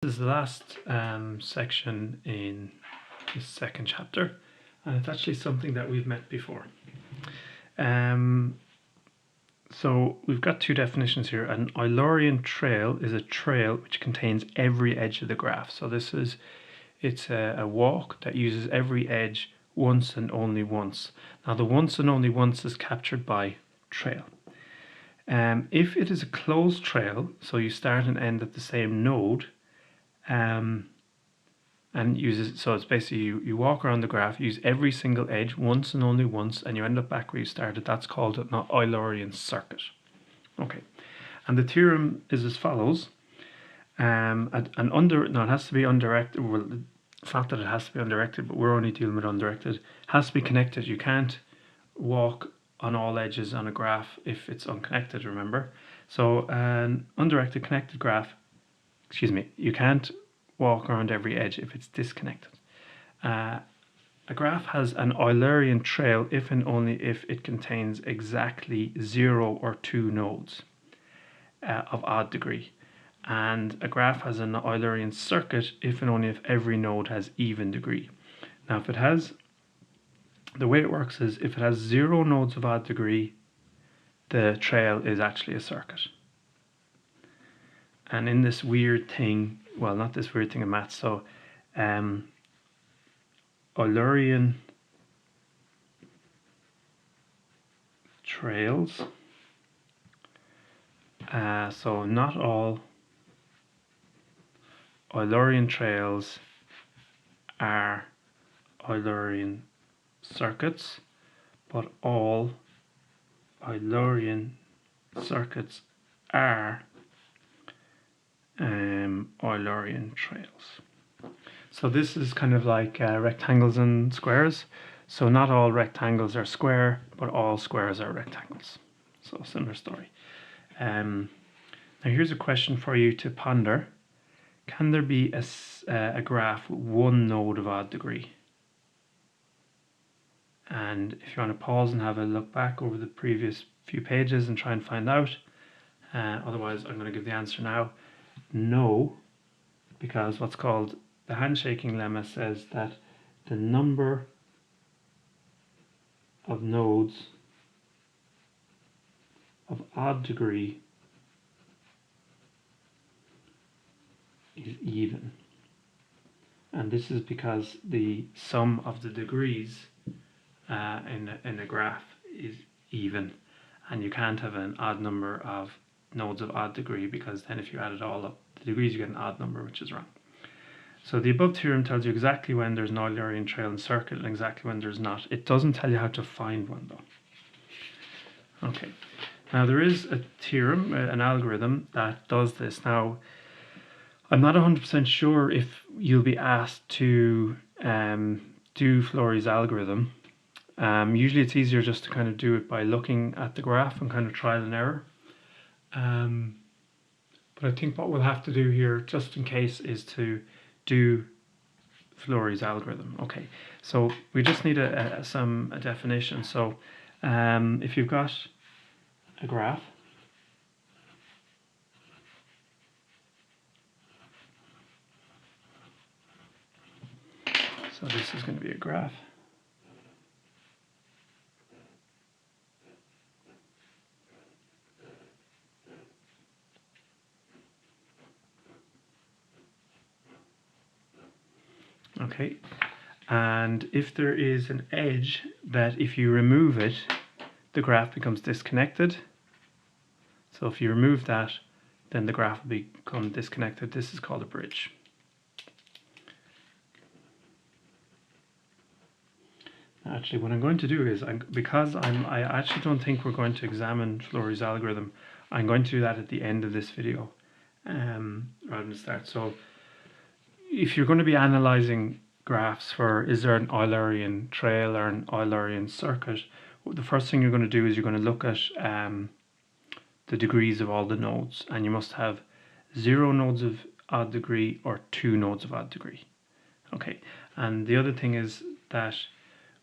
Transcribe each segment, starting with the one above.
This is the last section in this second chapter, and it's actually something that we've met before. So we've got two definitions here. An Eulerian trail is a trail which contains every edge of the graph. So it's a walk that uses every edge once and only once. Now the once and only once is captured by trail. If it is a closed trail, so you start and end at the same node, and uses, so it's basically you walk around the graph, use every single edge once and only once, and you end up back where you started. That's called an Eulerian circuit. Okay, and the theorem is as follows. Now it has to be undirected. Well, it's not that it has to be undirected, but we're only dealing with undirected. It has to be connected. You can't walk on all edges on a graph if it's unconnected, remember? So an undirected connected graph, you can't walk around every edge if it's disconnected. A graph has an Eulerian trail if and only if it contains exactly 0 or 2 nodes of odd degree. And a graph has an Eulerian circuit if and only if every node has even degree. Now if it has, the way it works is if it has 0 nodes of odd degree, the trail is actually a circuit. And in this weird thing, well, not this weird thing in maths, so Eulerian trails, so not all Eulerian trails are Eulerian circuits, but all Eulerian circuits are Eulerian trails. So this is kind of like rectangles and squares. So not all rectangles are square, but all squares are rectangles. So similar story. Now here's a question for you to ponder. Can there be a graph with one node of odd degree? And if you want to pause and have a look back over the previous few pages and try and find out, otherwise I'm going to give the answer now. No, because what's called the handshaking lemma says that the number of nodes of odd degree is even. And this is because the sum of the degrees in a graph is even, and you can't have an odd number of nodes of odd degree, because then if you add it all up, the degrees, you get an odd number, which is wrong. So the above theorem tells you exactly when there's an Eulerian trail and circuit and exactly when there's not. It doesn't tell you how to find one though. Okay, now there is a theorem, an algorithm that does this. Now, I'm not 100% sure if you'll be asked to do Flory's algorithm. Usually it's easier just to kind of do it by looking at the graph and kind of trial and error. But I think what we'll have to do here, just in case, is to do Flory's algorithm. Okay, so we just need a definition. So if you've got a graph, so this is going to be a graph. Okay, and if there is an edge that if you remove it, the graph becomes disconnected. So if you remove that, then the graph will become disconnected. This is called a bridge. Actually, what I'm going to do is, I actually don't think we're going to examine Flory's algorithm. I'm going to do that at the end of this video, rather than start. So if you're going to be analyzing graphs for is there an Eulerian trail or an Eulerian circuit, the first thing you're going to do is you're going to look at the degrees of all the nodes, and you must have 0 nodes of odd degree or 2 nodes of odd degree. Okay, and the other thing is that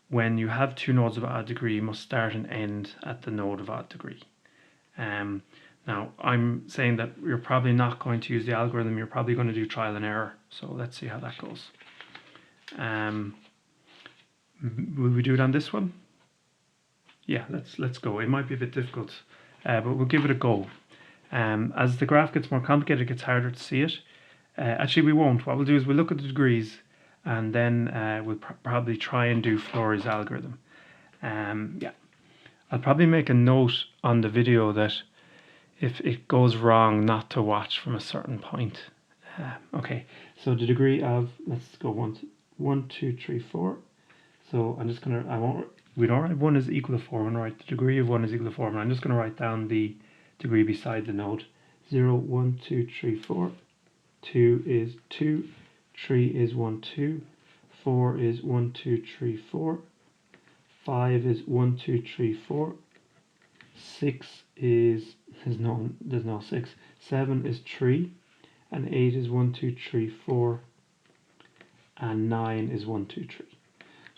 when you have 2 nodes of odd degree, you must start and end at the node of odd degree. Now, I'm saying that you're probably not going to use the algorithm, you're probably going to do trial and error. So let's see how that goes. Will we do it on this one? Yeah, let's go. It might be a bit difficult, but we'll give it a go. As the graph gets more complicated, it gets harder to see it. Actually, we won't. What we'll do is we'll look at the degrees, and then we'll probably try and do Flory's algorithm. Yeah, I'll probably make a note on the video that if it goes wrong, not to watch from a certain point. Okay, so the degree of, let's go 1, 2, 3, 4. So I'm just gonna, we don't write 1 is equal to 4, I'm gonna write the degree of 1 is equal to 4, and I'm just gonna write down the degree beside the node. 0, 1, 2, 3, 4. 2 is 2, 3 is 1, 2, 4 is 1, 2, 3, 4, 5 is 1, 2, 3, 4, 6 is, there's no 6, 7 is 3, and 8 is 1, 2, 3, 4, and 9 is 1, 2, 3.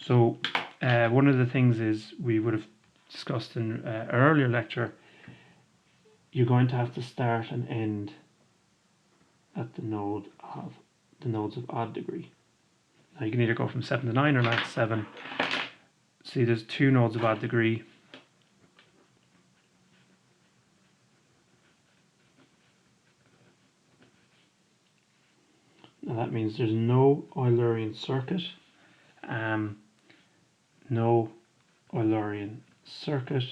So one of the things is we would have discussed in an earlier lecture, you're going to have to start and end at the nodes of odd degree. Now you can either go from 7 to 9 or 9 to 7. See, there's 2 nodes of odd degree. Now that means there's no Eulerian circuit. No Eulerian circuit,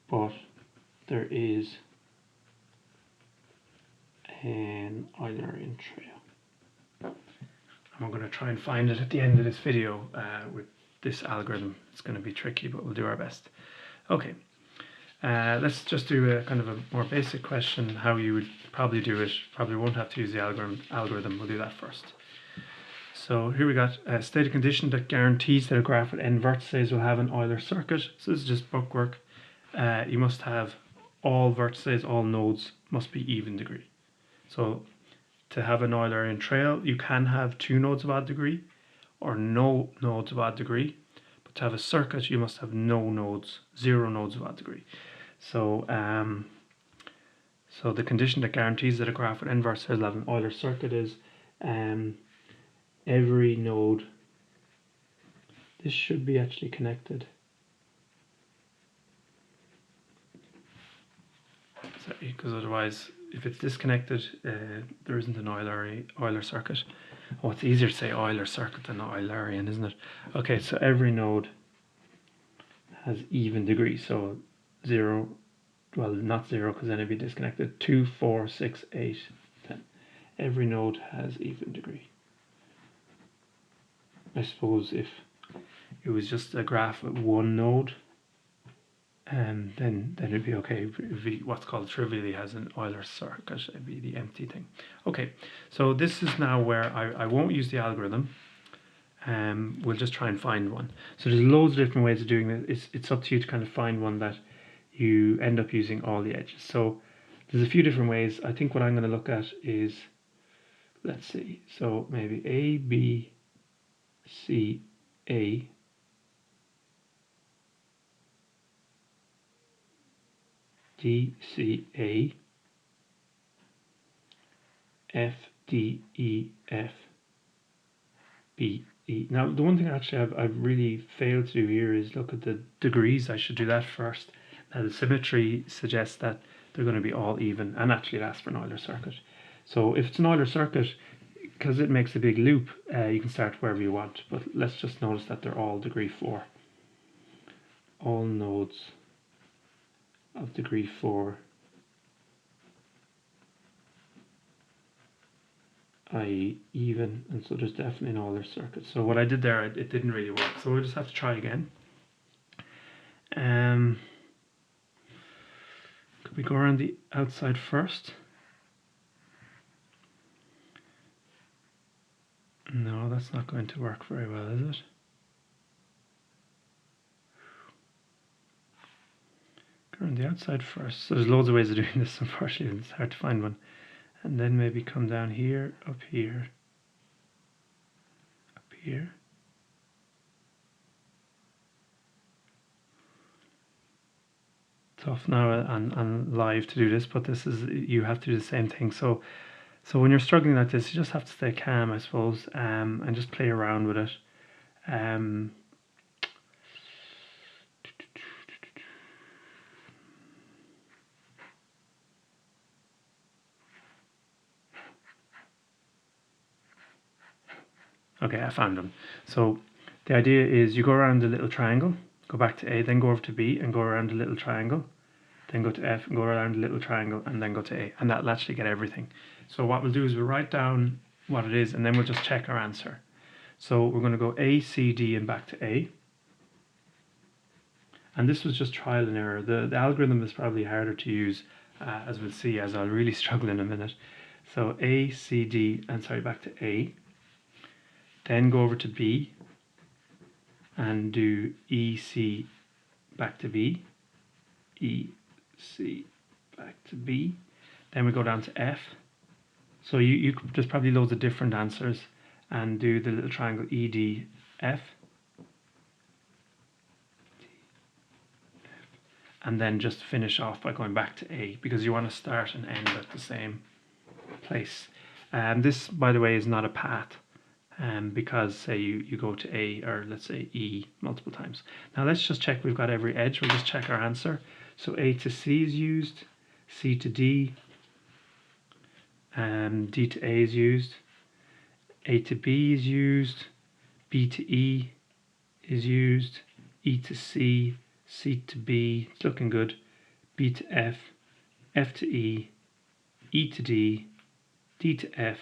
but there is an Eulerian trail. I'm going to try and find it at the end of this video with this algorithm. It's going to be tricky, but we'll do our best. Okay, let's just do a kind of a more basic question, how you would probably do it. Probably won't have to use the algorithm. We'll do that first. So here we got a stated condition that guarantees that a graph with n vertices will have an Euler circuit. So this is just bookwork. You must have all vertices, all nodes must be even degree. So to have an Eulerian trail, you can have 2 nodes of odd degree or no nodes of odd degree. But to have a circuit, you must have no nodes, 0 nodes of odd degree. So so the condition that guarantees that a graph with n vertices will have an Euler circuit is every node, this should be actually connected. Sorry, because otherwise, if it's disconnected, there isn't an Euler circuit. Oh, it's easier to say Euler circuit than Eulerian, isn't it? Okay, so every node has even degree. So 0, well, not 0 because then it'd be disconnected. 2, 4, 6, 8, 10. Every node has even degree. I suppose if it was just a graph with 1 node, then it'd be okay. It'd be what's called trivially has an Euler circuit. It'd be the empty thing. Okay, so this is now where I won't use the algorithm. We'll just try and find one. So there's loads of different ways of doing this. It's up to you to kind of find one that you end up using all the edges. So there's a few different ways. I think what I'm going to look at is, let's see, so maybe A, B, C, A, D, C, A, F, D, E, F, B, E. Now, the one thing actually I've really failed to do here is look at the degrees. I should do that first. Now, the symmetry suggests that they're going to be all even, and actually that's for an Euler circuit. So if it's an Euler circuit, because it makes a big loop, you can start wherever you want. But let's just notice that they're all degree 4. All nodes of degree 4, i.e. even, and so there's definitely an Euler circuit. So what I did there, it didn't really work. So we'll just have to try again. Could we go around the outside first? No, that's not going to work very well, is it? Go around the outside first. So there's loads of ways of doing this, unfortunately. It's hard to find one. And then maybe come down here, up here, up here. tough now and live to do this, but this is, you have to do the same thing. So when you're struggling like this, you just have to stay calm, I suppose, and just play around with it. Um, okay, I found them. So the idea is you go around the little triangle, go back to A, then go over to B and go around the little triangle, then go to F and go around the little triangle and then go to A, and that'll actually get everything. So what we'll do is we'll write down what it is and then we'll just check our answer. So we're going to go A, C, D and back to A. And this was just trial and error. The algorithm is probably harder to use, as we'll see, as I'll really struggle in a minute. So A, C, D, and sorry, back to A. Then go over to B and do E, C, back to B. E, C, back to B. Then we go down to F. So there's probably loads of different answers, and do the little triangle E, D, F. And then just finish off by going back to A, because you want to start and end at the same place. This, by the way, is not a path, because say you go to A, or let's say E multiple times. Now let's just check we've got every edge. We'll just check our answer. So A to C is used, C to D, D to A is used, A to B is used, B to E is used, E to C, C to B, it's looking good, B to F, F to E, E to D, D to F,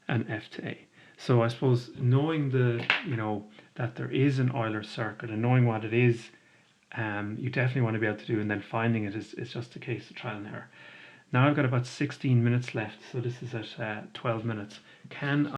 and F to A. So I suppose knowing that there is an Euler circuit and knowing what it is, you definitely want to be able to do, and then finding it is just a case of trial and error. Now I've got about 16 minutes left, so this is at 12 minutes. Can